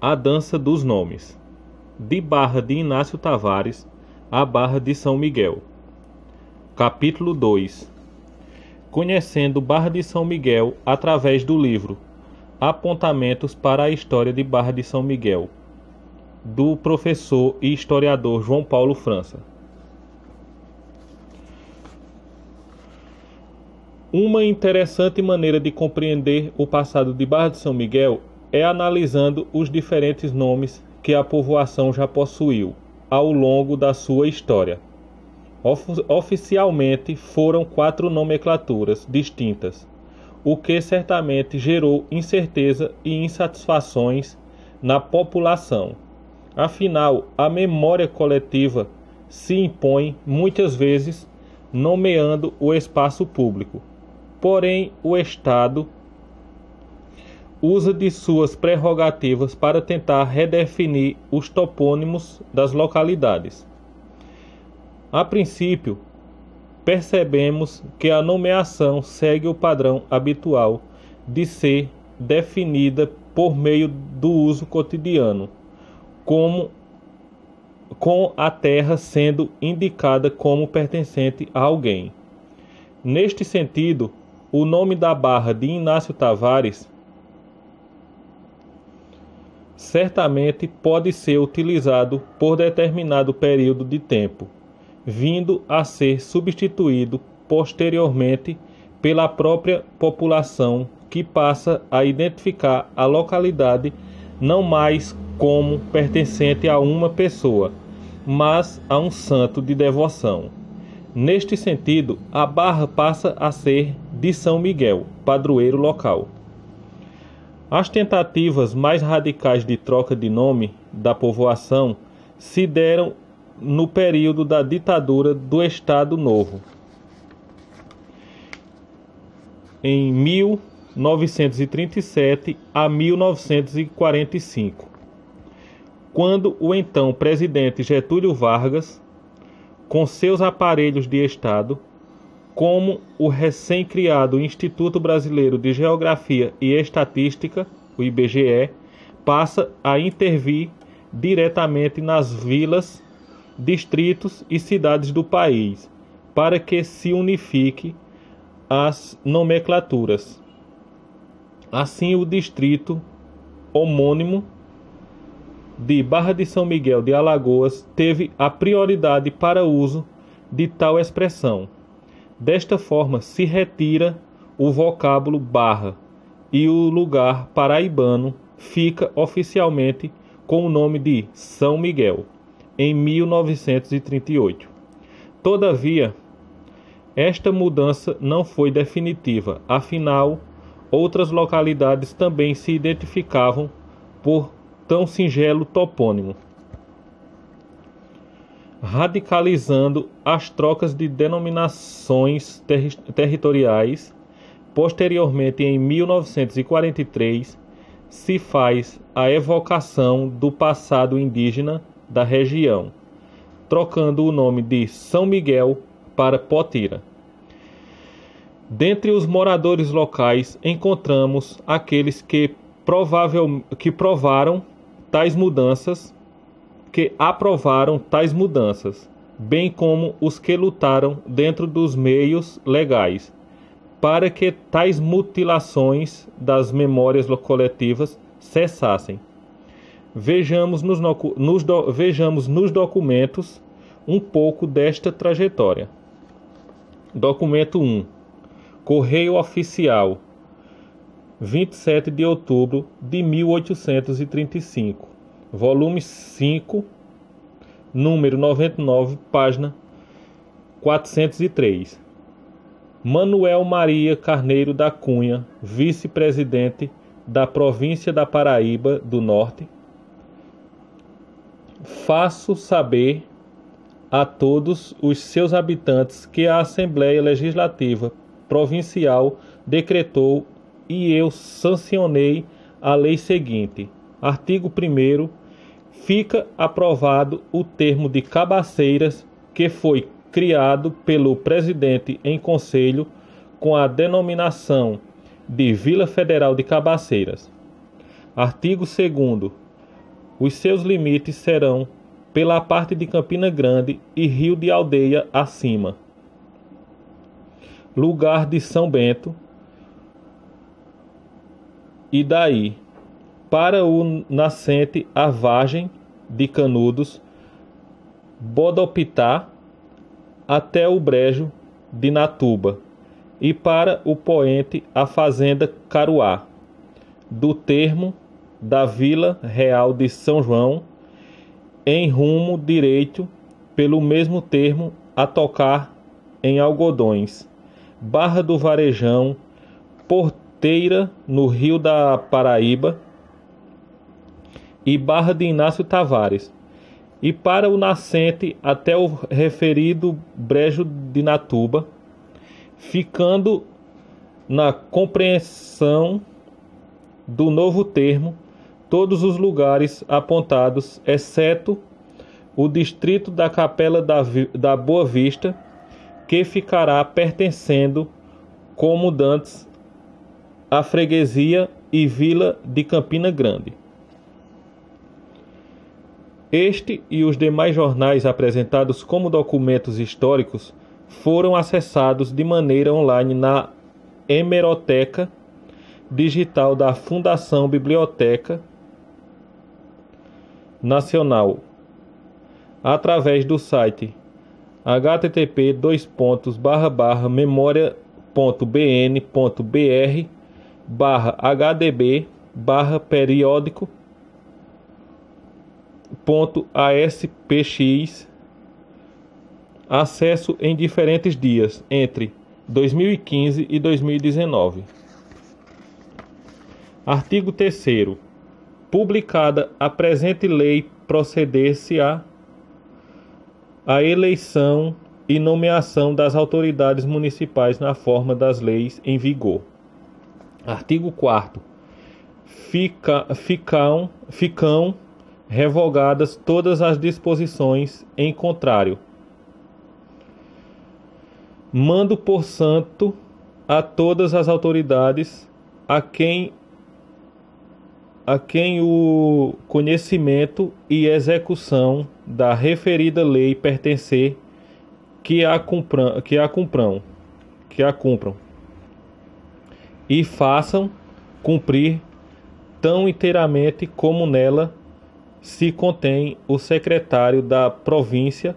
A Dança dos Nomes. De Barra de Inácio Tavares a Barra de São Miguel. Capítulo 2. Conhecendo Barra de São Miguel através do livro Apontamentos para a História de Barra de São Miguel, do professor e historiador João Paulo França. Uma interessante maneira de compreender o passado de Barra de São Miguel é analisando os diferentes nomes que a povoação já possuiu ao longo da sua história. Oficialmente foram 4 nomenclaturas distintas, o que certamente gerou incerteza e insatisfações na população. Afinal, a memória coletiva se impõe muitas vezes nomeando o espaço público. Porém, o Estado usa de suas prerrogativas para tentar redefinir os topônimos das localidades. A princípio, percebemos que a nomeação segue o padrão habitual de ser definida por meio do uso cotidiano, com a terra sendo indicada como pertencente a alguém. Neste sentido, o nome da Barra de Inácio Tavares certamente pode ser utilizado por determinado período de tempo, vindo a ser substituído posteriormente pela própria população, que passa a identificar a localidade não mais como pertencente a uma pessoa, mas a um santo de devoção. Neste sentido, a Barra passa a ser de São Miguel, padroeiro local. As tentativas mais radicais de troca de nome da povoação se deram no período da ditadura do Estado Novo, em 1937 a 1945, quando o então presidente Getúlio Vargas, com seus aparelhos de Estado, como o recém-criado Instituto Brasileiro de Geografia e Estatística, o IBGE, passa a intervir diretamente nas vilas, distritos e cidades do país, para que se unifique as nomenclaturas. Assim, o distrito homônimo de Barra de São Miguel de Alagoas teve a prioridade para o uso de tal expressão. Desta forma, se retira o vocábulo barra e o lugar paraibano fica oficialmente com o nome de São Miguel, em 1938. Todavia, esta mudança não foi definitiva, afinal, outras localidades também se identificavam por tão singelo topônimo, radicalizando as trocas de denominações territoriais. Posteriormente, em 1943, se faz a evocação do passado indígena da região, trocando o nome de São Miguel para Potira. Dentre os moradores locais, encontramos aqueles que aprovaram tais mudanças, bem como os que lutaram dentro dos meios legais para que tais mutilações das memórias coletivas cessassem. Vejamos nos documentos um pouco desta trajetória. Documento 1. Correio Oficial, 27 de outubro de 1835. Volume 5, número 99, página 403. Manuel Maria Carneiro da Cunha, vice-presidente da província da Paraíba do Norte. Faço saber a todos os seus habitantes que a Assembleia Legislativa Provincial decretou e eu sancionei a lei seguinte. Artigo 1º. Fica aprovado o termo de Cabaceiras, que foi criado pelo presidente em conselho com a denominação de Vila Federal de Cabaceiras. Artigo 2º. Os seus limites serão pela parte de Campina Grande e Rio de Aldeia acima, lugar de São Bento, e daí para o nascente a Vargem de Canudos, Bodopitá, até o brejo de Natuba, e para o poente a fazenda Caruá, do termo da Vila Real de São João, em rumo direito pelo mesmo termo a tocar em Algodões, Barra do Varejão, Porteira no Rio da Paraíba e Barra de Inácio Tavares, e para o nascente até o referido brejo de Natuba, ficando na compreensão do novo termo todos os lugares apontados, exceto o distrito da Capela da Boa Vista, que ficará pertencendo como dantes à freguesia e vila de Campina Grande. Este e os demais jornais apresentados como documentos históricos foram acessados de maneira online na hemeroteca digital da Fundação Biblioteca Nacional, através do site http://memoria.bn.br/hdb/periódico.aspx, acesso em diferentes dias entre 2015 e 2019. Artigo 3º. Publicada a presente lei, proceder-se-á a eleição e nomeação das autoridades municipais na forma das leis em vigor. Artigo 4º. Ficam revogadas todas as disposições em contrário. Mando, portanto, a todas as autoridades a quem o conhecimento e execução da referida lei pertencer que a cumpram e façam cumprir tão inteiramente como nela se contém o secretário da província,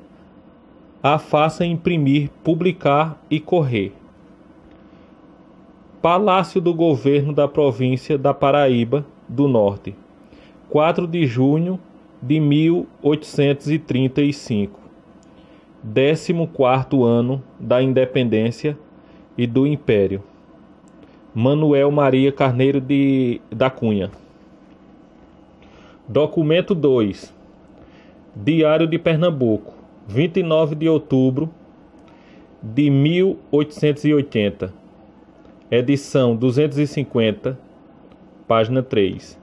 a faça imprimir, publicar e correr. Palácio do Governo da Província da Paraíba do Norte, 4 de junho de 1835, 14º ano da Independência e do Império. Manuel Maria Carneiro da Cunha. Documento 2. Diário de Pernambuco, 29 de outubro de 1880. Edição 250, página 3.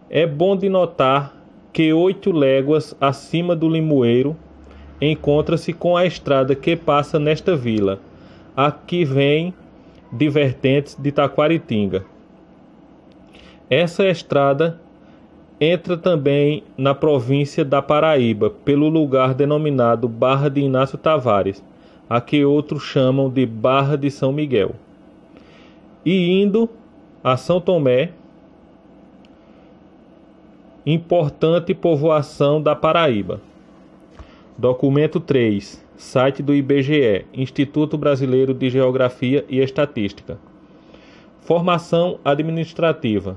É bom de notar que 8 léguas acima do Limoeiro encontra-se com a estrada que passa nesta vila, a que vem de vertentes de Taquaritinga. Essa estrada entra também na província da Paraíba, pelo lugar denominado Barra de Inácio Tavares, a que outros chamam de Barra de São Miguel, e indo a São Tomé, importante povoação da Paraíba. Documento 3. Site do IBGE, Instituto Brasileiro de Geografia e Estatística. Formação administrativa.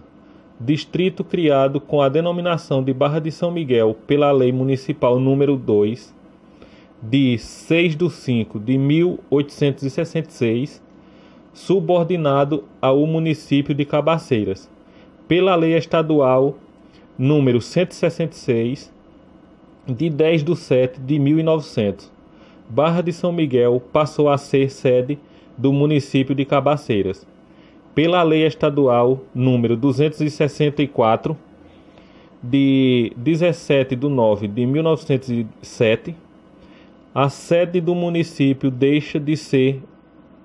Distrito criado com a denominação de Barra de São Miguel pela Lei Municipal número 2, de 6/5/1866, subordinado ao município de Cabaceiras, pela Lei Estadual número 166, de 10/7/1900. Barra de São Miguel passou a ser sede do município de Cabaceiras, pela Lei Estadual número 264, de 17/9/1907, a sede do município deixa de ser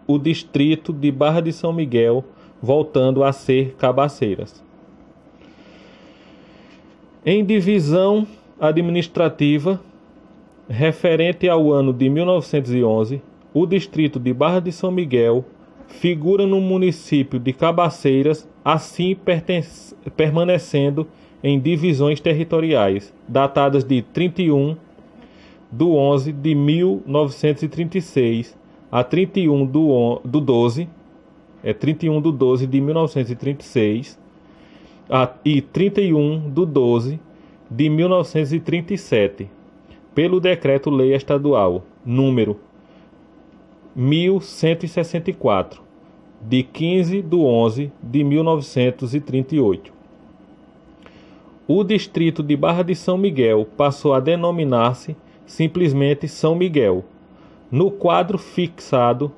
o distrito de Barra de São Miguel, voltando a ser Cabaceiras. Em divisão administrativa, referente ao ano de 1911, o distrito de Barra de São Miguel figura no município de Cabaceiras, assim permanecendo em divisões territoriais, datadas de 31/11/1936 a 31/12 de 1936 e 31/12 de 1937, pelo Decreto-Lei Estadual número 1164, de 15/11 de 1938. O distrito de Barra de São Miguel passou a denominar-se simplesmente São Miguel, no quadro fixado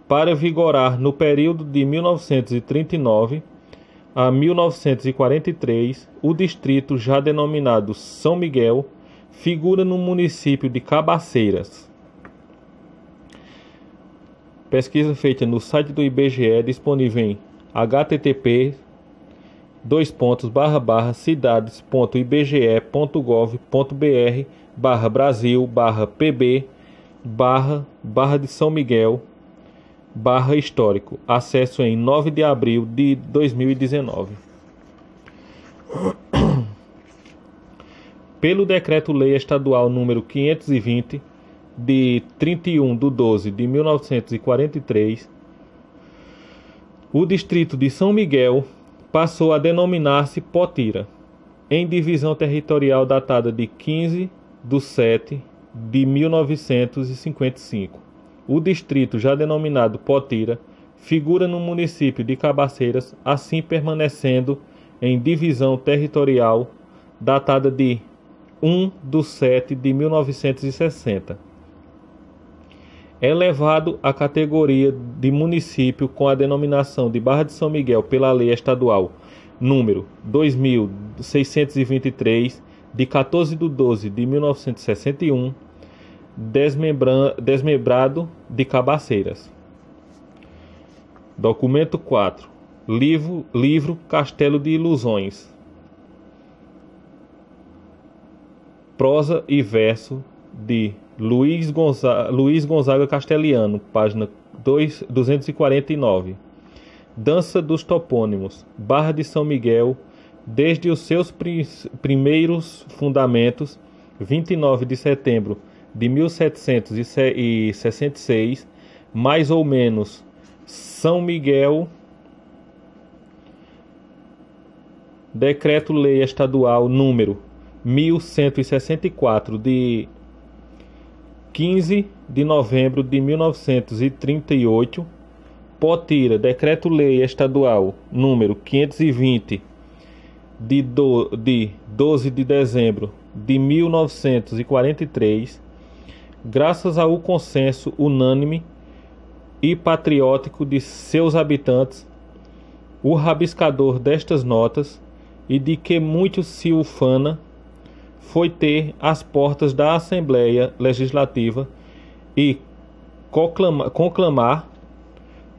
para vigorar no período de 1939 a 1943. O distrito, já denominado São Miguel, figura no município de Cabaceiras. Pesquisa feita no site do IBGE, disponível em http://cidades.ibge.gov.br/brasil/pb/Barra de São Miguel /histórico. Acesso em 9 de abril de 2019. Pelo Decreto-Lei Estadual número 520, de 31/12 de 1943, o distrito de São Miguel passou a denominar-se Potira, em divisão territorial datada de 15/7 de 1955. O distrito, já denominado Potira, figura no município de Cabaceiras, assim permanecendo em divisão territorial datada de 1/7 de 1960. Elevado à categoria de município com a denominação de Barra de São Miguel pela Lei Estadual número 2623, de 14/12 de 1961, desmembrado de Cabaceiras. Documento 4. Livro Castelo de Ilusões. Prosa e verso de Luiz Gonzaga Castelhano, página 249. Dança dos topônimos. Barra de São Miguel, desde os seus primeiros fundamentos, 29 de setembro de 1766, mais ou menos, São Miguel, Decreto-Lei Estadual número 1164, de 15 de novembro de 1938, Potira, Decreto-Lei Estadual número 520, de 12 de dezembro de 1943, graças ao consenso unânime e patriótico de seus habitantes, o rabiscador destas notas, e de que muito se ufana, foi ter as portas da Assembleia Legislativa e conclamar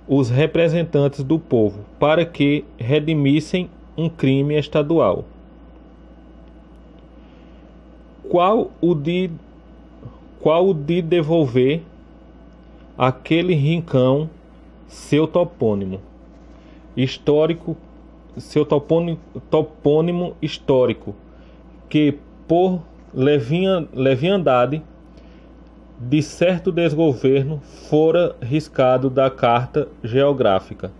os representantes do povo para que redimissem um crime estadual. Qual o de devolver àquele rincão seu topônimo histórico, histórico, que por leviandade de certo desgoverno fora riscado da carta geográfica.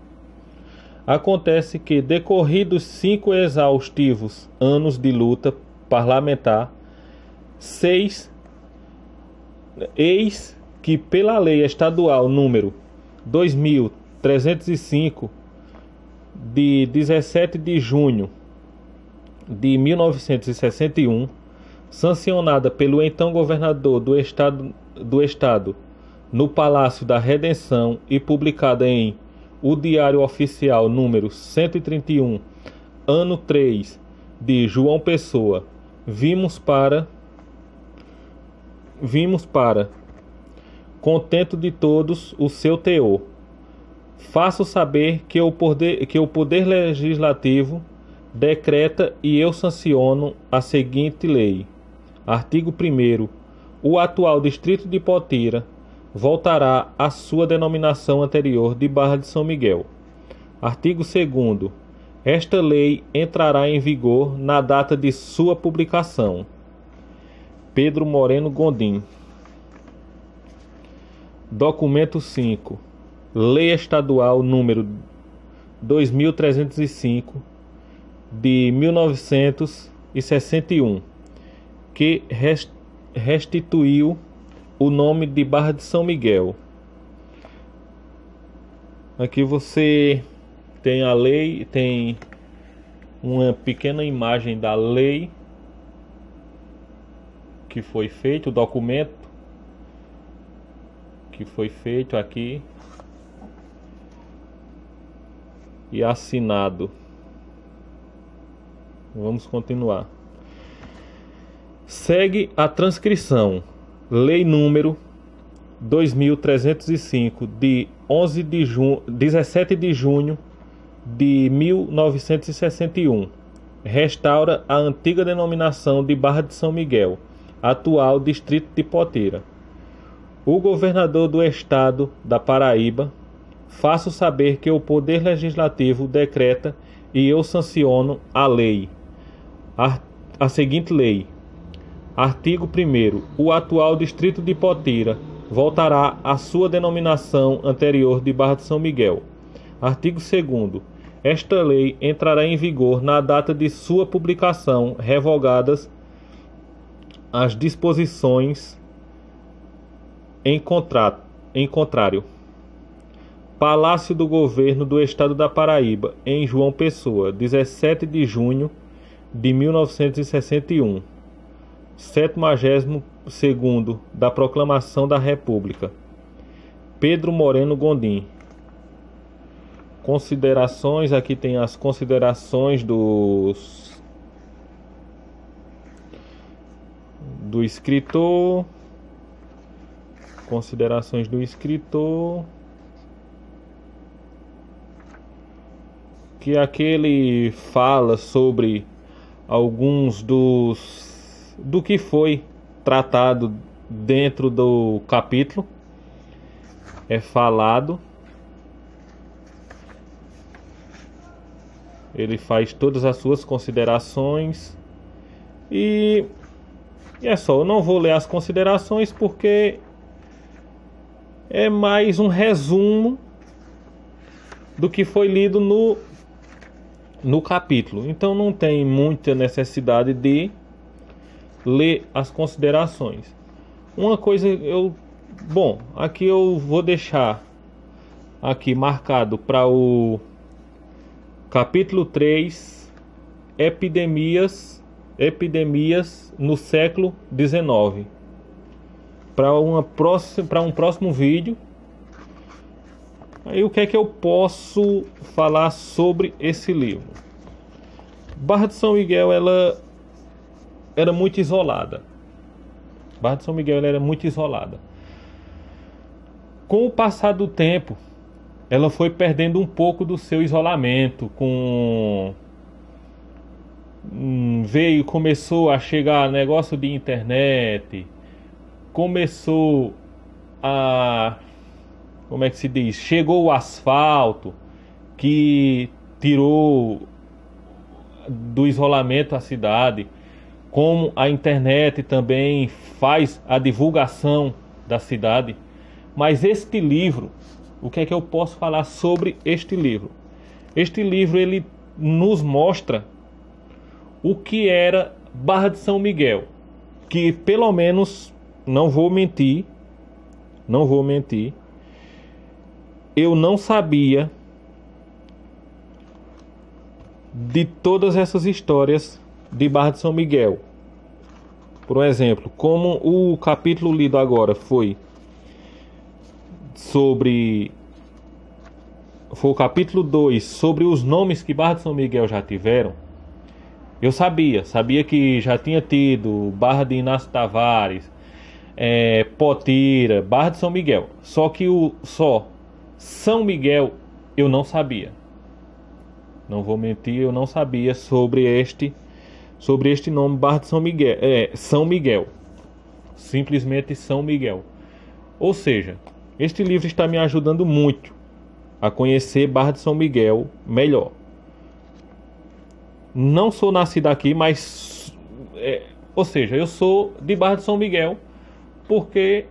Acontece que, decorridos 5 exaustivos anos de luta parlamentar, eis que pela Lei Estadual número 2305, de 17 de junho de 1961, sancionada pelo então governador do estado no Palácio da Redenção e publicada em O Diário Oficial número 131, ano 3, de João Pessoa, vimos para, contento de todos, o seu teor. Faço saber que o poder legislativo decreta e eu sanciono a seguinte lei. Artigo 1º. O atual distrito de Potira voltará à sua denominação anterior de Barra de São Miguel. Artigo 2º. Esta lei entrará em vigor na data de sua publicação. Pedro Moreno Gondim. Documento 5. Lei Estadual número 2305 de 1961, que restituiu o nome de Barra de São Miguel. Aqui você tem a lei, tem uma pequena imagem da lei que foi feito, o documento que foi feito aqui e assinado. Vamos continuar. Segue a transcrição. Lei número 2305 de 17 de junho de 1961. Restaura a antiga denominação de Barra de São Miguel, atual distrito de Potira. O governador do estado da Paraíba, faço saber que o Poder Legislativo decreta e eu sanciono a lei. A seguinte lei. Artigo 1º. O atual distrito de Potira voltará à sua denominação anterior de Barra de São Miguel. Artigo 2º. Esta lei entrará em vigor na data de sua publicação, revogadas as disposições em contrário. Palácio do Governo do Estado da Paraíba, em João Pessoa, 17 de junho de 1961. 72º da Proclamação da República. Pedro Moreno Gondim. Considerações, aqui tem as considerações do escritor. Considerações do escritor. Que aqui ele fala sobre alguns do que foi tratado dentro do capítulo. É falado. Ele faz todas as suas considerações. E é só, eu não vou ler as considerações porque é mais um resumo do que foi lido no capítulo. Então não tem muita necessidade de ler as considerações. Uma coisa aqui eu vou deixar aqui marcado para o capítulo 3, epidemias no século XIX. Para um próximo vídeo. Aí o que é que eu posso falar sobre esse livro? Barra de São Miguel, ela era muito isolada. Barra de São Miguel ela era muito isolada. Com o passar do tempo, ela foi perdendo um pouco do seu isolamento. Começou a chegar negócio de internet. Começou a... Como é que se diz? Chegou o asfalto, que tirou do isolamento a cidade. Como a internet também faz a divulgação da cidade. Mas este livro, o que é que eu posso falar sobre este livro? Este livro ele nos mostra o que era Barra de São Miguel. Que pelo menos, não vou mentir, eu não sabia de todas essas histórias de Barra de São Miguel. Por exemplo, como o capítulo lido agora foi o capítulo 2 sobre os nomes que Barra de São Miguel já tiveram. Eu sabia que já tinha tido Barra de Inácio Tavares, Potira, Barra de São Miguel. Só que São Miguel eu não sabia. Não vou mentir, eu não sabia sobre este nome, Barra de São Miguel. São Miguel. Simplesmente São Miguel. Ou seja, este livro está me ajudando muito a conhecer Barra de São Miguel melhor. Não sou nascido aqui, mas... ou seja, eu sou de Barra de São Miguel porque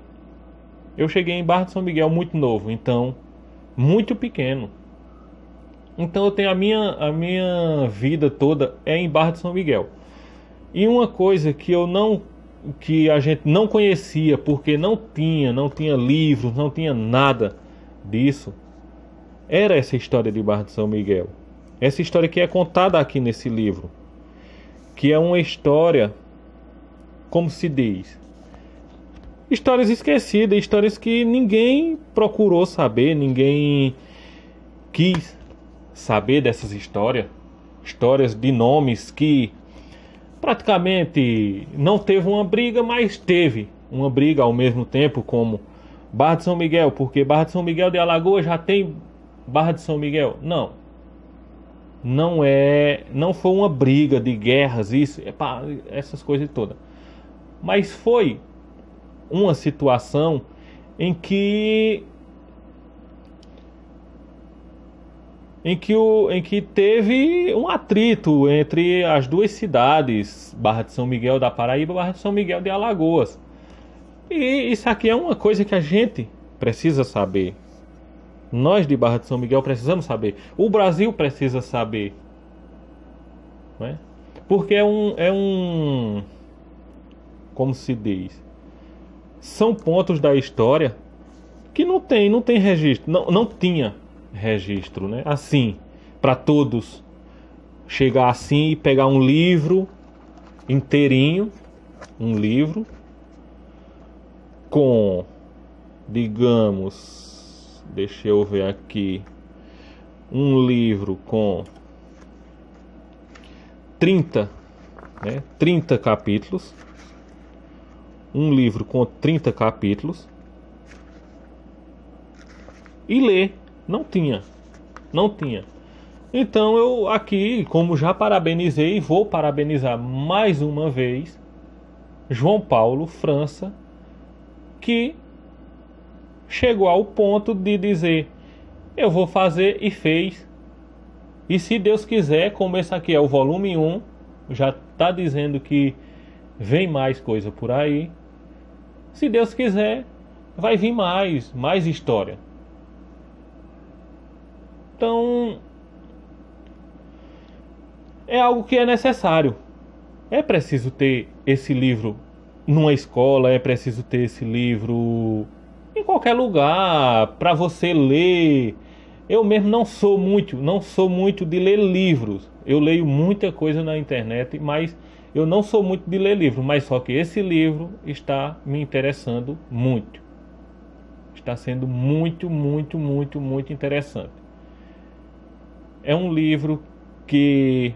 eu cheguei em Barra de São Miguel muito novo, então, muito pequeno. Então eu tenho a minha vida toda em Barra de São Miguel. E uma coisa que a gente não conhecia, porque não tinha livros, não tinha nada disso, era essa história de Barra de São Miguel. Essa história que é contada aqui nesse livro, que é uma história, como se diz, histórias esquecidas, histórias que ninguém procurou saber, ninguém quis saber dessas histórias de nomes que praticamente não teve uma briga, mas teve uma briga ao mesmo tempo, como Barra de São Miguel, porque Barra de São Miguel de Alagoas já tem Barra de São Miguel. Não foi uma briga de guerras, essas coisas todas. Mas foi uma situação em que teve um atrito entre as duas cidades, Barra de São Miguel da Paraíba e Barra de São Miguel de Alagoas. E isso aqui é uma coisa que a gente precisa saber. Nós de Barra de São Miguel precisamos saber. O Brasil precisa saber. Não é? Porque como se diz, são pontos da história que não tem registro, não tinha registro, né? Assim, para todos chegar assim e pegar um livro inteirinho, um livro com, digamos, deixa eu ver aqui, um livro com 30 capítulos, um livro com 30 capítulos e ler. Não tinha. Então eu aqui, como já parabenizei, vou parabenizar mais uma vez João Paulo França, que chegou ao ponto de dizer: eu vou fazer, e fez. E se Deus quiser, como esse aqui é o volume 1, já está dizendo que vem mais coisa por aí. Se Deus quiser, vai vir mais história. Então, é algo que é necessário. É preciso ter esse livro numa escola, é preciso ter esse livro em qualquer lugar para você ler. Eu mesmo não sou muito de ler livros. Eu leio muita coisa na internet, mas eu não sou muito de ler livro. Mas só que esse livro está me interessando muito. Está sendo muito interessante. É um livro que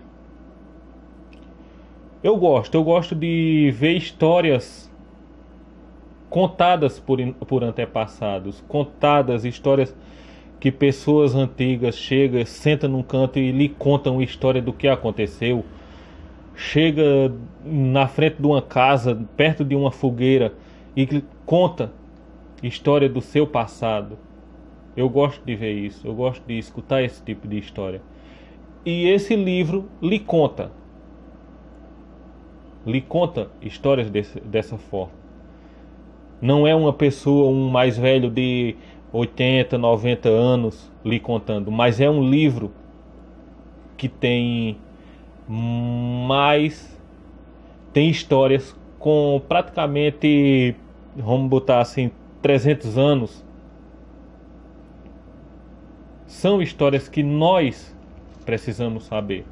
eu gosto de ver histórias contadas por antepassados, contadas histórias que pessoas antigas chegam, sentam num canto e lhe contam a história do que aconteceu. Chega na frente de uma casa, perto de uma fogueira, e conta história do seu passado. Eu gosto de ver isso, eu gosto de escutar esse tipo de história. E esse livro lhe conta histórias dessa forma. Não é uma pessoa, um mais velho de 80, 90 anos lhe contando, mas é um livro que tem histórias com praticamente, vamos botar assim, 300 anos. São histórias que nós precisamos saber.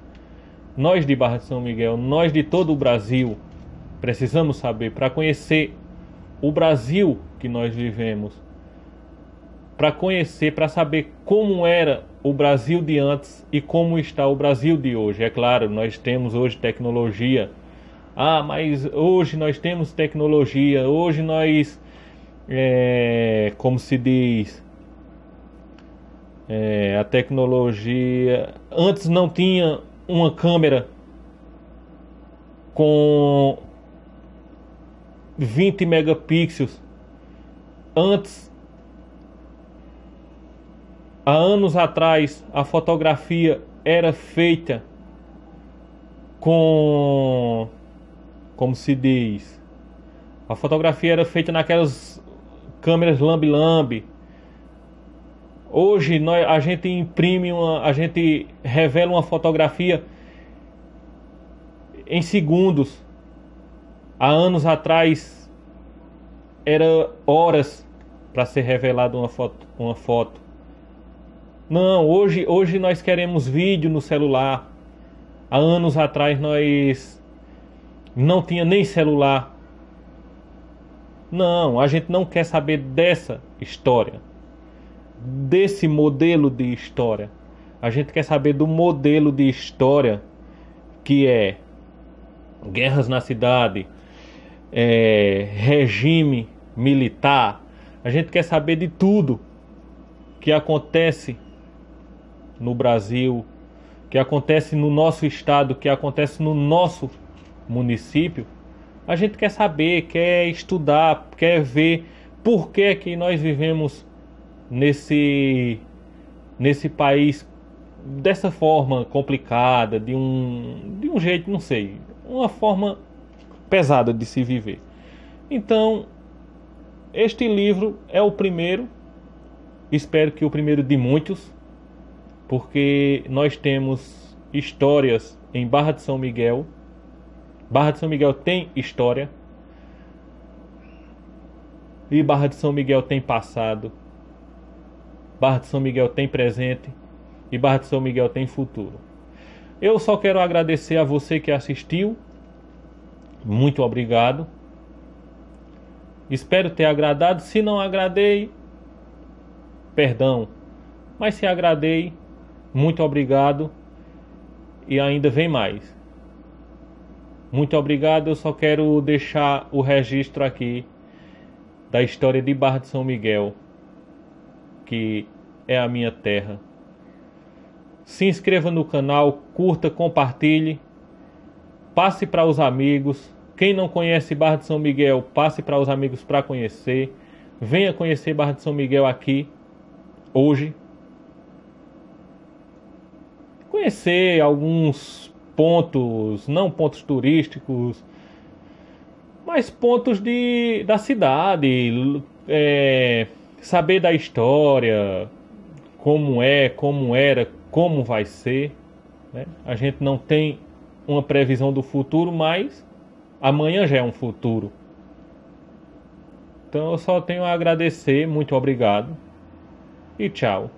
Nós de Barra de São Miguel, nós de todo o Brasil, precisamos saber para conhecer o Brasil que nós vivemos. Para conhecer, para saber como era o Brasil de antes e como está o Brasil de hoje. É claro, nós temos hoje tecnologia. Mas hoje nós temos tecnologia. Hoje nós, como se diz, A tecnologia... Antes não tinha uma câmera com 20 megapixels. Antes, há anos atrás, a fotografia era feita com... Como se diz? A fotografia era feita naquelas câmeras lambe-lambe. Hoje a gente imprime a gente revela uma fotografia em segundos. Há anos atrás era horas para ser revelada uma foto. Não, hoje nós queremos vídeo no celular. Há anos atrás nós não tinha nem celular. Não, a gente não quer saber dessa história, desse modelo de história. A gente quer saber do modelo de história que é guerras na cidade, regime militar. A gente quer saber de tudo que acontece no Brasil, que acontece no nosso estado, que acontece no nosso município. A gente quer saber, quer estudar, quer ver por que nós vivemos nesse país dessa forma complicada, de um jeito, não sei, uma forma pesada de se viver. Então, este livro é o primeiro, espero que o primeiro de muitos, porque nós temos histórias em Barra de São Miguel. Barra de São Miguel tem história. E Barra de São Miguel tem passado. Barra de São Miguel tem presente. E Barra de São Miguel tem futuro. Eu só quero agradecer a você que assistiu. Muito obrigado. Espero ter agradado. Se não agradei, perdão. Mas se agradei, muito obrigado. E ainda vem mais. Muito obrigado. Eu só quero deixar o registro aqui da história de Barra de São Miguel, que é a minha terra. Se inscreva no canal, curta, compartilhe, passe para os amigos. Quem não conhece Barra de São Miguel, passe para os amigos para conhecer. Venha conhecer Barra de São Miguel aqui, hoje. Conhecer alguns pontos, não pontos turísticos, mas pontos da cidade, saber da história, como é, como era, como vai ser, né? A gente não tem uma previsão do futuro, mas amanhã já é um futuro. Então eu só tenho a agradecer, muito obrigado e tchau.